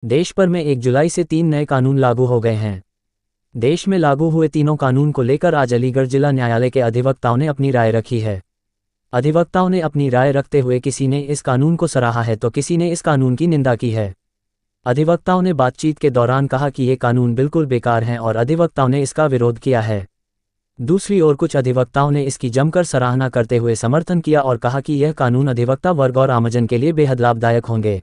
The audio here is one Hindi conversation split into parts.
देश भर में 1 जुलाई से 3 नए कानून लागू हो गए हैं। देश में लागू हुए तीनों कानून को लेकर आज अलीगढ़ जिला न्यायालय के अधिवक्ताओं ने अपनी राय रखी है। अधिवक्ताओं ने अपनी राय रखते हुए किसी ने इस कानून को सराहा है तो किसी ने इस कानून की निंदा की है। अधिवक्ताओं ने बातचीत के दौरान कहा कि ये कानून बिल्कुल बेकार हैं और अधिवक्ताओं ने इसका विरोध किया है। दूसरी ओर कुछ अधिवक्ताओं ने इसकी जमकर सराहना करते हुए समर्थन किया और कहा कि यह कानून अधिवक्ता वर्ग और आमजन के लिए बेहद लाभदायक होंगे।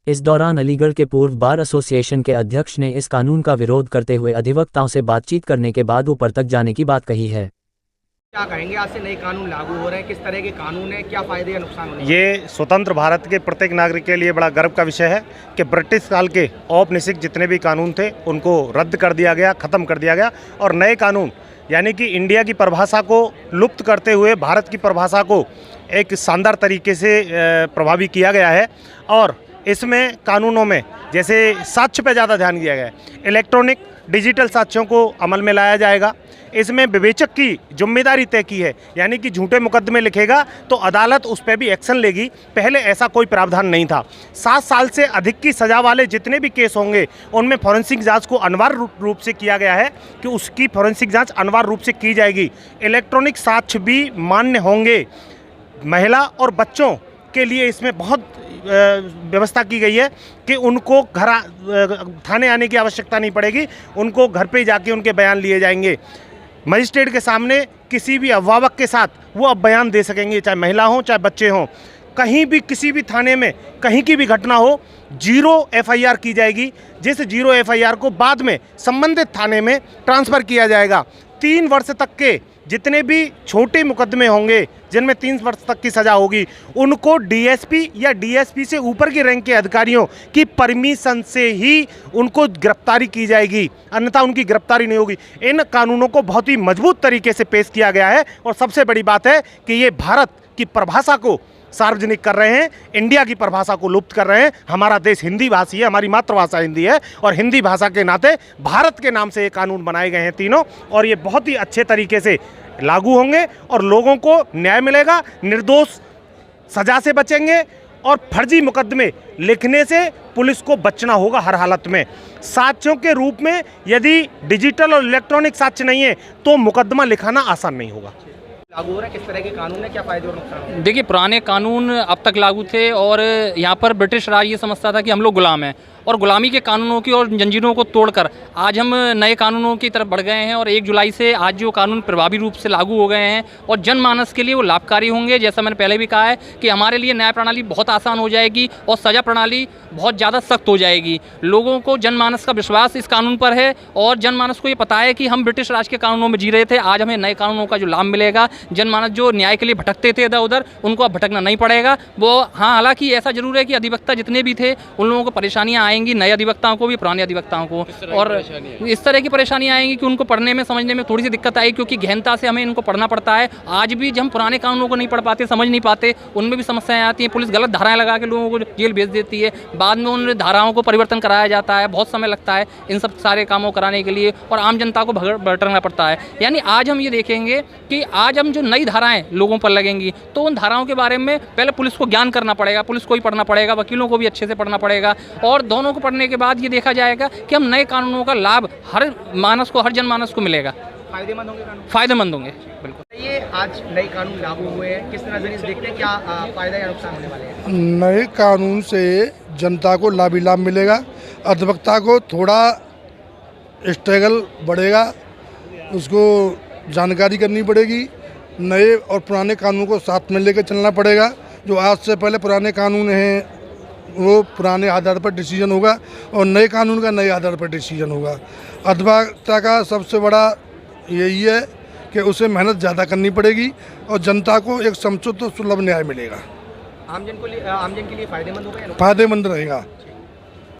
इस दौरान अलीगढ़ के पूर्व बार एसोसिएशन के अध्यक्ष ने इस कानून का विरोध करते हुए अधिवक्ताओं से बातचीत करने के बाद ऊपर तक जाने की बात कही है। क्या कहेंगे, आज से नए कानून लागू हो रहे हैं, किस तरह के कानून है, क्या फायदे या नुकसान होने? ये स्वतंत्र भारत के प्रत्येक नागरिक के लिए बड़ा गर्व का विषय है कि ब्रिटिश काल के औपनिवेशिक जितने भी कानून थे उनको रद्द कर दिया गया, ख़त्म कर दिया गया और नए कानून यानी कि इंडिया की परिभाषा को लुप्त करते हुए भारत की परिभाषा को एक शानदार तरीके से प्रभावी किया गया है। और इसमें कानूनों में जैसे साक्ष्य पे ज़्यादा ध्यान दिया गया है, इलेक्ट्रॉनिक डिजिटल साक्ष्यों को अमल में लाया जाएगा। इसमें विवेचक की जिम्मेदारी तय की है, यानी कि झूठे मुकदमे लिखेगा तो अदालत उस पर भी एक्शन लेगी। पहले ऐसा कोई प्रावधान नहीं था। 7 साल से अधिक की सज़ा वाले जितने भी केस होंगे उनमें फॉरेंसिक जांच को अनिवार्य रूप से किया गया है कि उसकी फॉरेंसिक जांच अनिवार्य रूप से की जाएगी। इलेक्ट्रॉनिक साक्ष्य भी मान्य होंगे। महिला और बच्चों के लिए इसमें बहुत व्यवस्था की गई है कि उनको थाने आने की आवश्यकता नहीं पड़ेगी, उनको घर पे जाके उनके बयान लिए जाएंगे। मजिस्ट्रेट के सामने किसी भी अभिभावक के साथ वो अब बयान दे सकेंगे, चाहे महिला हो चाहे बच्चे हों। कहीं भी किसी भी थाने में कहीं की भी घटना हो, 0 FIR की जाएगी, जिस 0 FIR को बाद में संबंधित थाने में ट्रांसफ़र किया जाएगा। 3 वर्ष तक के जितने भी छोटे मुकदमे होंगे जिनमें 3 वर्ष तक की सज़ा होगी, उनको DSP या DSP से ऊपर के रैंक के अधिकारियों की परमिशन से ही उनको गिरफ्तारी की जाएगी, अन्यथा उनकी गिरफ्तारी नहीं होगी। इन कानूनों को बहुत ही मजबूत तरीके से पेश किया गया है और सबसे बड़ी बात है कि ये भारत की परिभाषा को सार्वजनिक कर रहे हैं, इंडिया की परिभाषा को लुप्त कर रहे हैं। हमारा देश हिंदी भाषी है, हमारी मातृभाषा हिंदी है और हिंदी भाषा के नाते भारत के नाम से ये कानून बनाए गए हैं तीनों, और ये बहुत ही अच्छे तरीके से लागू होंगे और लोगों को न्याय मिलेगा, निर्दोष सजा से बचेंगे और फर्जी मुकदमे लिखने से पुलिस को बचना होगा हर हालत में। साक्ष्यों के रूप में यदि डिजिटल और इलेक्ट्रॉनिक साक्ष्य नहीं है तो मुकदमा लिखाना आसान नहीं होगा। लागू हो रहा है, किस तरह के कानून है, क्या फायदे और नुकसान? देखिए, पुराने कानून अब तक लागू थे और यहाँ पर ब्रिटिश राज ये समझता था कि हम लोग गुलाम हैं और गुलामी के कानूनों की और जंजीरों को तोड़कर आज हम नए कानूनों की तरफ बढ़ गए हैं और 1 जुलाई से आज जो कानून प्रभावी रूप से लागू हो गए हैं और जनमानस के लिए वो लाभकारी होंगे। जैसा मैंने पहले भी कहा है कि हमारे लिए न्याय प्रणाली बहुत आसान हो जाएगी और सज़ा प्रणाली बहुत ज़्यादा सख्त हो जाएगी। लोगों को जनमानस का विश्वास इस कानून पर है और जनमानस को ये पता है कि हम ब्रिटिश राज के कानूनों में जी रहे थे, आज हमें नए कानूनों का जो लाभ मिलेगा। जनमानस जो न्याय के लिए भटकते थे इधर उधर, उनको अब भटकना नहीं पड़ेगा। वो हालांकि ऐसा जरूर है कि अधिवक्ता जितने भी थे उन लोगों को परेशानियाँ आएंगी, नए अधिवक्ताओं को भी, पुराने अधिवक्ताओं को, और इस तरह की परेशानियां आएंगी कि उनको पढ़ने में समझने में थोड़ी सी दिक्कत आएगी क्योंकि गहनता से हमें इनको पढ़ना पड़ता है। आज भी जब हम पुराने कानूनों को नहीं पढ़ पाते, समझ नहीं पाते, उनमें भी समस्याएं आती हैं। पुलिस गलत धाराएं लगा के लोगों को जेल भेज देती है, बाद में उन धाराओं को परिवर्तन कराया जाता है, बहुत समय लगता है इन सब सारे कामों कराने के लिए और आम जनता को भटकना पड़ता है। यानी आज हम ये देखेंगे कि आज हम जो नई धाराएँ लोगों पर लगेंगी तो उन धाराओं के बारे में पहले पुलिस को ज्ञान करना पड़ेगा, पुलिस को ही पढ़ना पड़ेगा, वकीलों को भी अच्छे से पढ़ना पड़ेगा और दोनों को पढ़ने के बाद ये देखा जाएगा कि हम नए कानूनों का लाभ हर मानस को, हर जनमानस को मिलेगा। फायदेमंद होंगे कानून? फायदेमंद होंगे, बिल्कुल। ये आज नए कानून लागू हुए हैं, किस नजरिए से देखते हैं, क्या फायदा या नुकसान होने वाले हैं? नए कानून से जनता को लाभ ही लाभ मिलेगा। अधिवक्ता को थोड़ा स्ट्रगल बढ़ेगा, उसको जानकारी करनी पड़ेगी। नए और पुराने कानून को साथ में लेकर चलना पड़ेगा। जो आज से पहले पुराने कानून हैं वो पुराने आधार पर डिसीजन होगा और नए कानून का नए आधार पर डिसीजन होगा। अधिवक्ता का सबसे बड़ा यही है कि उसे मेहनत ज़्यादा करनी पड़ेगी और जनता को एक समुचित और सुलभ न्याय मिलेगा। आमजन के लिए फायदेमंद होगा या नुकसान? फायदेमंद रहेगा।